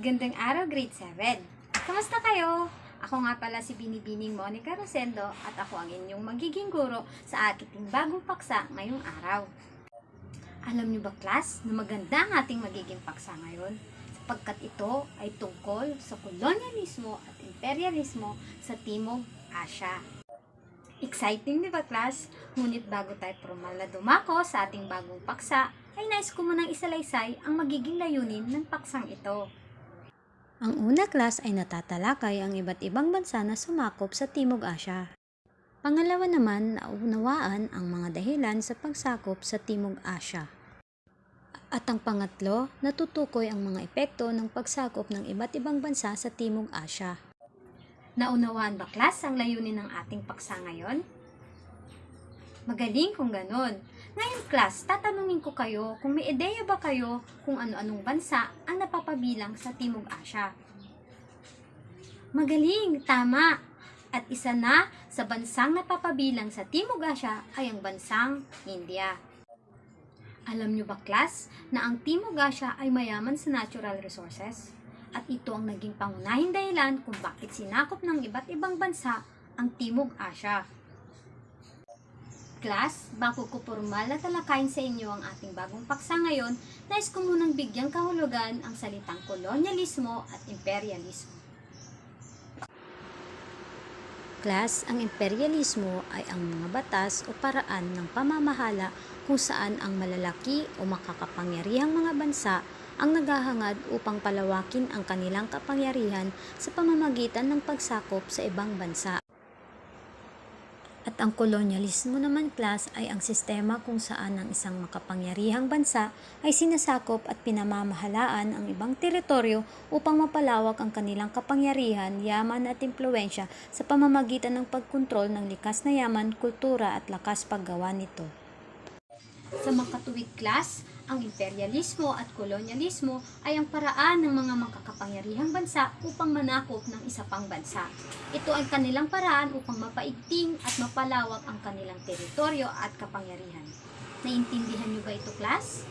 Magandang araw, grade 7. Kamusta kayo? Ako nga pala si Binibining Monica Rosendo at ako ang inyong magiging guro sa ating bagong paksa ngayong araw. Alam niyo ba, class, na maganda ang ating magiging paksa ngayon? Sapagkat ito ay tungkol sa kolonyalismo at imperialismo sa Timog Asya. Exciting, di ba, class? Ngunit bago tayo formal na dumako sa ating bagong paksa, ay nais ko munang isalaysay ang magiging layunin ng paksang ito. Ang una, class, ay natatalakay ang iba't ibang bansa na sumakop sa Timog Asya. Pangalawa naman, naunawaan ang mga dahilan sa pagsakop sa Timog Asya. At ang pangatlo, natutukoy ang mga epekto ng pagsakop ng iba't ibang bansa sa Timog Asya. Naunawaan ba, class, ang layunin ng ating paksa ngayon? Magaling kung ganon. Ngayon, class, tatanungin ko kayo kung may ideya ba kayo kung ano-anong bansa ang napapabilang sa Timog Asya. Magaling, tama! At isa na sa bansang napapabilang sa Timog Asya ay ang bansang India. Alam nyo ba, class, na ang Timog Asya ay mayaman sa natural resources? At ito ang naging pangunahing dahilan kung bakit sinakop ng iba't ibang bansa ang Timog Asya. Class, bago ko formal na talakayin sa inyo ang ating bagong paksa ngayon, nais ko munang bigyang kahulugan ang salitang kolonyalismo at imperialismo. Class, ang imperialismo ay ang mga batas o paraan ng pamamahala kung saan ang malalaki o makakapangyarihang mga bansa ang naghahangad upang palawakin ang kanilang kapangyarihan sa pamamagitan ng pagsakop sa ibang bansa. At ang kolonyalismo naman, class, ay ang sistema kung saan ang isang makapangyarihang bansa ay sinasakop at pinamamahalaan ang ibang teritoryo upang mapalawak ang kanilang kapangyarihan, yaman at impluwensya sa pamamagitan ng pagkontrol ng likas na yaman, kultura at lakas paggawa nito. Sa makatuwid, class, ang imperialismo at kolonyalismo ay ang paraan ng mga makakapangyarihang bansa upang manakop ng isa pang bansa. Ito ay kanilang paraan upang mapaigting at mapalawak ang kanilang teritoryo at kapangyarihan. Naintindihan niyo ba ito, class?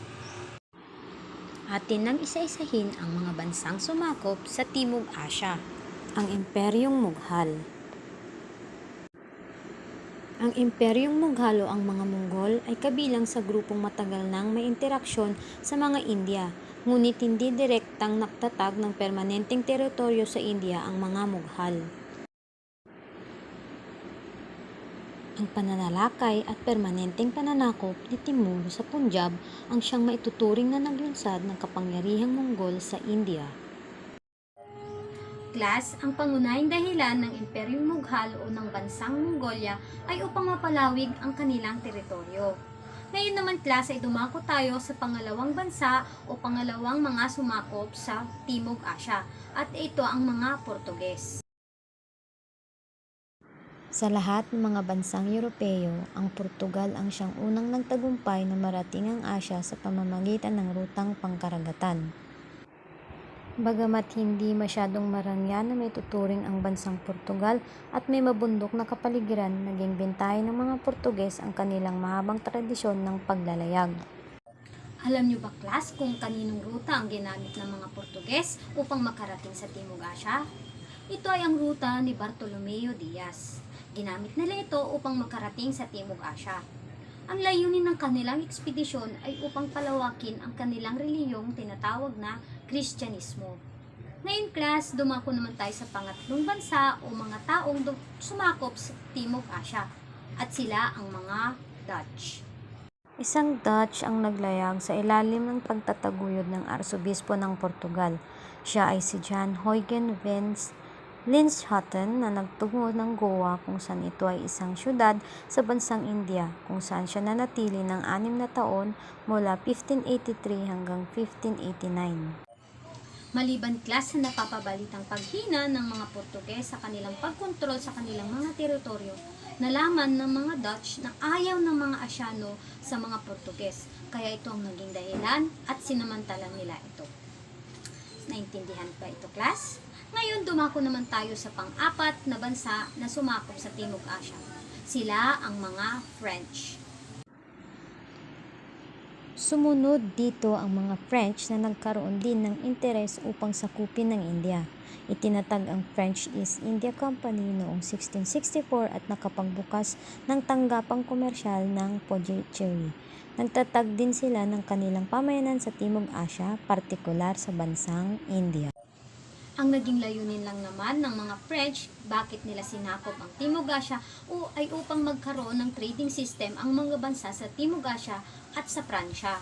Atin nang isa-isahin ang mga bansang sumakop sa Timog Asya. Ang Imperyong Mughal. Ang Imperyong Mughal o ang mga Monggol ay kabilang sa grupong matagal nang may interaksyon sa mga India, ngunit hindi direktang naktatag ng permanenteng teritoryo sa India ang mga Mughal. Ang pananalakay at permanenteng pananakop ni Timur sa Punjab ang siyang maituturing na naglunsad ng kapangyarihang Monggol sa India. Class, ang pangunahing dahilan ng Imperyong Mughal o ng bansang Mongolia ay upang mapalawig ang kanilang teritoryo. Ngayon naman, class, ay dumako tayo sa pangalawang bansa o pangalawang mga sumakop sa Timog Asya, at ito ang mga Portuges. Sa lahat ng mga bansang Europeo, ang Portugal ang siyang unang nagtagumpay na marating ang Asya sa pamamagitan ng rutang pangkaragatan. Bagamat hindi masyadong marangya na may tuturing ang bansang Portugal at may mabundok na kapaligiran, naging bintayan ng mga Portuges ang kanilang mahabang tradisyon ng paglalayag. Alam niyo ba, class, kung kaninong ruta ang ginamit ng mga Portuges upang makarating sa Timog Asya? Ito ay ang ruta ni Bartolomeo Diaz. Ginamit nila ito upang makarating sa Timog Asya. Ang layunin ng kanilang ekspedisyon ay upang palawakin ang kanilang reliyong tinatawag na Kristyanismo. Ngayon, class, dumako naman tayo sa pangatlong bansa o mga taong sumakop sa Timog Asya, at sila ang mga Dutch. Isang Dutch ang naglayag sa ilalim ng pagtataguyod ng Arsobispo ng Portugal. Siya ay si Jan Huygens van Linschoten na nagtungo ng Goa, kung saan ito ay isang syudad sa bansang India, kung saan siya nanatili ng 6 na taon mula 1583 hanggang 1589. Maliban, class, sa napapabalitang paghina ng mga Portuges sa kanilang pagkontrol sa kanilang mga teritoryo, nalaman ng mga Dutch na ayaw ng mga Asyano sa mga Portuges, kaya ito ang naging dahilan at sinamantalan nila ito. Naintindihan ba ito, class? Ngayon, dumako naman tayo sa pang-apat na bansa na sumakop sa Timog Asya. Sila ang mga French. Sumunod dito ang mga French na nagkaroon din ng interes upang sakupin ng India. Itinatag ang French East India Company noong 1664 at nakapagbukas ng tanggapang komersyal ng Pondicherry. Nagtatag din sila ng kanilang pamayanan sa Timog Asya, partikular sa bansang India. Ang naging layunin lang naman ng mga French, bakit nila sinakop ang Timog Asya ay upang magkaroon ng trading system ang mga bansa sa Timog Asya at sa Pransya.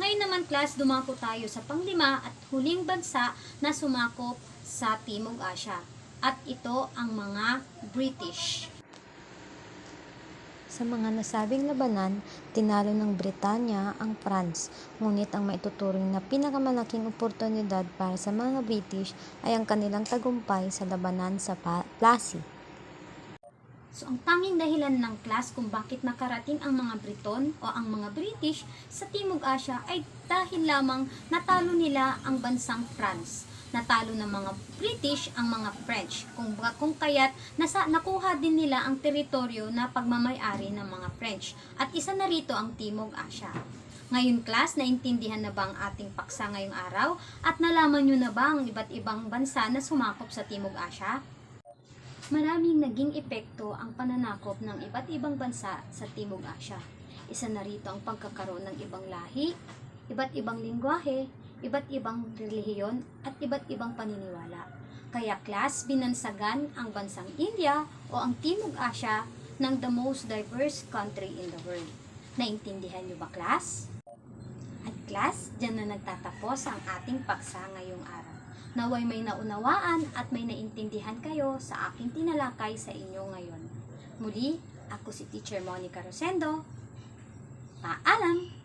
Ngayon naman class, dumako tayo sa panglima at huling bansa na sumakop sa Timog Asya. At ito ang mga British. Sa mga nasabing labanan, tinalo ng Britanya ang France. Ngunit ang maituturing na pinakamalaking oportunidad para sa mga British ay ang kanilang tagumpay sa labanan sa Plassey. So, ang tanging dahilan ng class kung bakit nakarating ang mga Briton o ang mga British sa Timog Asya ay dahil lamang natalo nila ang bansang France. Natalo ng mga British ang mga French, kung kaya't nakuha din nila ang teritoryo na pagmamayari ng mga French. At isa na rito ang Timog Asya. Ngayon class, naintindihan na ba ang ating paksa ngayong araw? At nalaman nyo na ba ang iba't ibang bansa na sumakop sa Timog Asya? Maraming naging epekto ang pananakop ng iba't ibang bansa sa Timog Asya. Isa na rito ang pagkakaroon ng ibang lahi, iba't ibang lingwahe, iba't ibang relihiyon, at iba't ibang paniniwala. Kaya class, binansagan ang bansang India o ang Timog Asya ng the most diverse country in the world. Naintindihan niyo ba class? At class, dyan na nagtatapos ang ating paksa ngayong araw. Naway may naunawaan at may naintindihan kayo sa aking tinalakay sa inyo ngayon. Muli, ako si Teacher Monica Rosendo. Paalam!